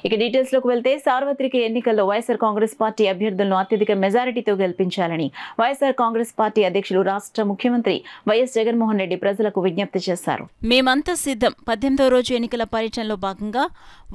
ఇక డీటెయిల్స్ లోకి వెళ్తే సార్వత్రిక ఎన్నికల్లో వైఎస్ఆర్ కాంగ్రెస్ పార్టీ అభ్యర్థులను అత్యధిక మెజారిటీతో గెలిపించాలని వైఎస్ఆర్ కాంగ్రెస్ పార్టీ అధ్యక్షులు రాష్ట్ర ముఖ్యమంత్రి వైఎస్ జగన్మోహన్ రెడ్డి ప్రజలకు విజ్ఞప్తి చేశారు. మేమంతా సిద్ధం 18వ రోజు ఎన్నికల పర్యటనలో భాగంగా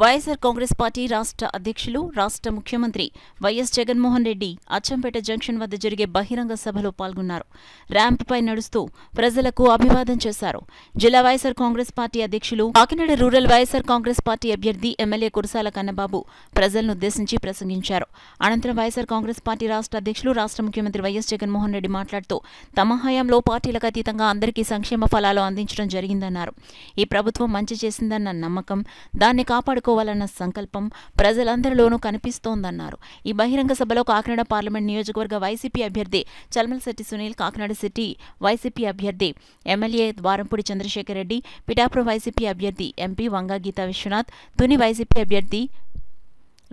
వైఎస్ఆర్ కాంగ్రెస్ పార్టీ రాష్ట్ర అధ్యక్షులు రాష్ట్ర ముఖ్యమంత్రి వైఎస్ జగన్మోహన్ రెడ్డి అచ్చంపేట జంక్షన్ వద్ద జరిగే బహిరంగ సభలో పాల్గొన్నారు. ర్యాంపుపై నడుస్తూ ప్రజలకు అభివాదం చేశారు. జిల్లా వైఎస్ఆర్ కాంగ్రెస్ పార్టీ అధ్యక్షులు కాకినాడ రూరల్ వైఎస్ఆర్ కాంగ్రెస్ పార్టీ అభ్యర్థి ఎమ్మెల్యే కురసాల కన్నబాబు ప్రజలను ఉద్దేశించి ప్రసంగించారు. అనంతరం వైఎస్ఆర్ కాంగ్రెస్ పార్టీ రాష్ట్ర అధ్యక్షులు రాష్ట్ర ముఖ్యమంత్రి వైఎస్ జగన్మోహన్ రెడ్డి మాట్లాడుతూ తమ హయాంలో పార్టీలకు అతీతంగా అందరికీ సంక్షేమ ఫలాలు అందించడం జరిగిందన్నారు. ఈ ప్రభుత్వం మంచి చేసిందన్న నమ్మకం, దాన్ని కాపాడుకోవాలన్న సంకల్పం ప్రజలందరిలోనూ కనిపిస్తోందన్నారు. ఈ బహిరంగ సభలో కాకినాడ పార్లమెంట్ నియోజకవర్గ వైసీపీ అభ్యర్థి చల్మలశెట్టి సునీల్, కాకినాడ సిటీ వైసీపీ అభ్యర్థి ఎమ్మెల్యే ద్వారంపూడి చంద్రశేఖర్ రెడ్డి, పిఠాపురం వైసీపీ అభ్యర్థి ఎంపీ వంగా గీతా విశ్వనాథ్, తుని వైసీపీ అభ్యర్థి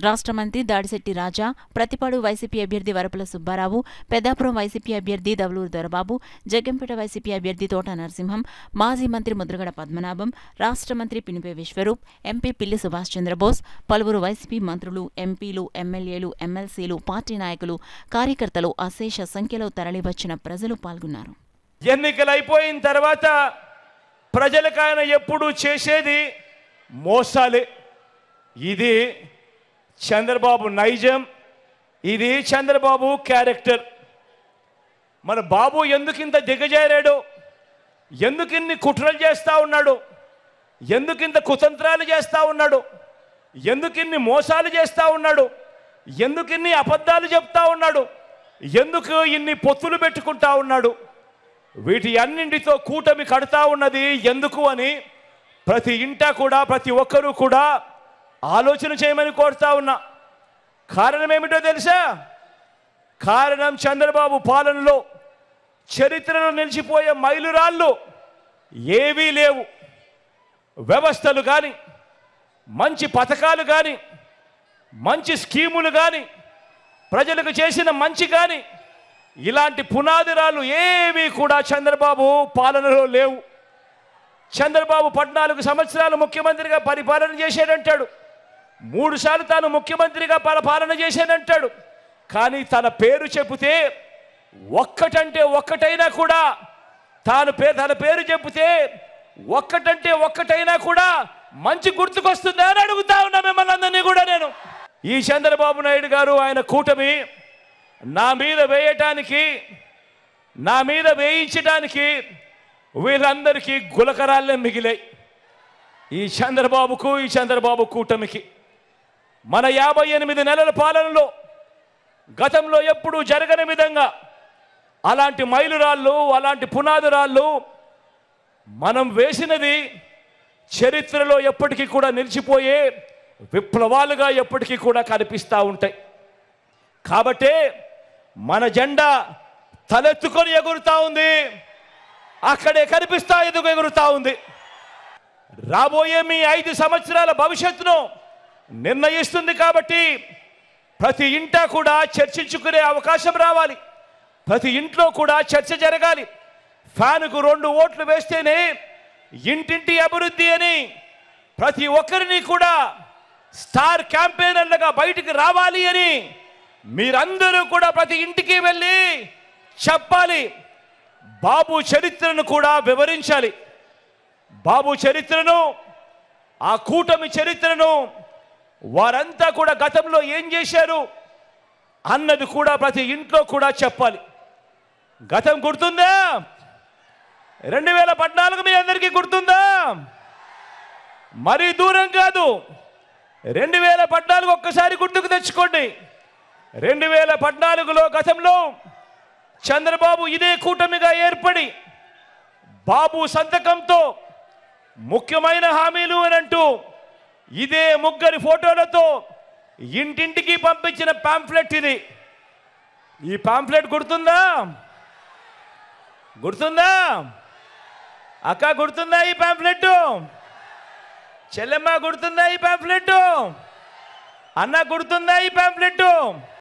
రాష్ట్ర మంత్రి దాడిశెట్టి రాజా, ప్రతిపాడు వైసీపీ అభ్యర్థి వరపుల సుబ్బారావు, పెద్దాపురం వైసీపీ అభ్యర్థి దవలూరు దొరబాబు, జగ్గంపేట వైసీపీ అభ్యర్థి తోట నరసింహం, మాజీ మంత్రి ముద్రగడ పద్మనాభం, రాష్ట్ర మంత్రి పినిపే విశ్వరూప్, ఎంపీ పిల్లి సుభాష్ చంద్రబోస్, పలువురు వైసీపీ మంత్రులు, ఎంపీలు, ఎమ్మెల్యేలు, ఎమ్మెల్సీలు, పార్టీ నాయకులు, కార్యకర్తలు అశేష సంఖ్యలో తరలివచ్చిన ప్రజలు పాల్గొన్నారు. ఎన్నికలైపోయిన తర్వాత ప్రజలకాయన ఎప్పుడూ చేసేది మోసాలే. ఇది చంద్రబాబు నైజం, ఇది చంద్రబాబు క్యారెక్టర్. మన బాబు ఎందుకింత దిగజారాడు, ఎందుకిన్ని కుట్రలు చేస్తూ ఉన్నాడు, ఎందుకింత కుతంత్రాలు చేస్తూ ఉన్నాడు, ఎందుకిన్ని మోసాలు చేస్తూ ఉన్నాడు, ఎందుకిన్ని అబద్ధాలు చెప్తా ఉన్నాడు, ఎందుకు ఇన్ని పొత్తులు పెట్టుకుంటా ఉన్నాడు, వీటి అన్నింటితో కూటమి కడతా ఉన్నది ఎందుకు అని ప్రతి ఇంటా కూడా ప్రతి ఒక్కరూ కూడా ఆలోచన చేయమని కోరుతా ఉన్నా. కారణం ఏమిటో తెలుసా? కారణం చంద్రబాబు పాలనలో చరిత్రలో నిలిచిపోయే మైలురాళ్ళు ఏవీ లేవు. వ్యవస్థలు కానీ, మంచి పథకాలు కానీ, మంచి స్కీములు కానీ, ప్రజలకు చేసిన మంచి కానీ, ఇలాంటి పునాదిరాలు ఏవీ కూడా చంద్రబాబు పాలనలో లేవు. చంద్రబాబు 14 సంవత్సరాలు ముఖ్యమంత్రిగా పరిపాలన చేశాడంటాడు, 3 సార్లు తాను ముఖ్యమంత్రిగా పాలన చేశానంటాడు. కానీ తన పేరు చెబితే ఒక్కటంటే ఒక్కటైనా కూడా తన పేరు చెబితే ఒక్కటంటే ఒక్కటైనా కూడా మంచి గుర్తుకొస్తుందా అని అడుగుతా ఉన్నా మిమ్మల్ని అందరినీ కూడా నేను. ఈ చంద్రబాబు నాయుడు గారు ఆయన కూటమి నా మీద వేయటానికి, నా మీద వేయించడానికి వీళ్ళందరికీ గులకరాళ్ళే మిగిలాయి. ఈ చంద్రబాబుకు, ఈ చంద్రబాబు కూటమికి మన 58 నెలల పాలనలో గతంలో ఎప్పుడూ జరగని విధంగా అలాంటి మైలురాళ్ళు, అలాంటి పునాదురాళ్ళు మనం వేసినది చరిత్రలో ఎప్పటికీ కూడా నిలిచిపోయే విప్లవాలుగా ఎప్పటికీ కూడా కనిపిస్తూ ఉంటాయి. కాబట్టే మన జెండా తలెత్తుకొని ఎగురుతా ఉంది, అక్కడే కనిపిస్తా ఎగురుతా ఉంది. రాబోయే మీ 5 సంవత్సరాల భవిష్యత్తును నిర్ణయిస్తుంది. కాబట్టి ప్రతి ఇంటా కూడా చర్చించుకునే అవకాశం రావాలి, ప్రతి ఇంట్లో కూడా చర్చ జరగాలి. ఫ్యానుకు 2 ఓట్లు వేస్తేనే ఇంటింటి అభివృద్ధి అని ప్రతి ఒక్కరిని కూడా స్టార్ క్యాంపెయినర్లుగా బయటికి రావాలి అని మీరందరూ కూడా ప్రతి ఇంటికి వెళ్ళి చెప్పాలి. బాబు చరిత్రను కూడా వివరించాలి. బాబు చరిత్రను, ఆ కూటమి చరిత్రను, వారంతా కూడా గతంలో ఏం చేశారు అన్నది కూడా ప్రతి ఇంట్లో కూడా చెప్పాలి. గతం గుర్తుందా? 2014 మీ అందరికీ గుర్తుందా? మరీ దూరం కాదు. 2014 ఒక్కసారి గుర్తుకు తెచ్చుకోండి. 2014లో గతంలో చంద్రబాబు ఇదే కూటమిగా ఏర్పడి బాబు సంతకంతో ముఖ్యమైన హామీలు అని అంటూ ఇదే 3 ఫోటోలతో ఇంటింటికి పంపించిన పాంఫ్లెట్ ఇది. ఈ పాంఫ్లెట్ గుర్తుందా? గుర్తుందా అక్క? గుర్తుందా ఈ పాంఫ్లెట్? చెల్లెమ్మ గుర్తుందా ఈ పాంఫ్లెట్? అన్న గుర్తుందా ఈ పాంఫ్లెట్?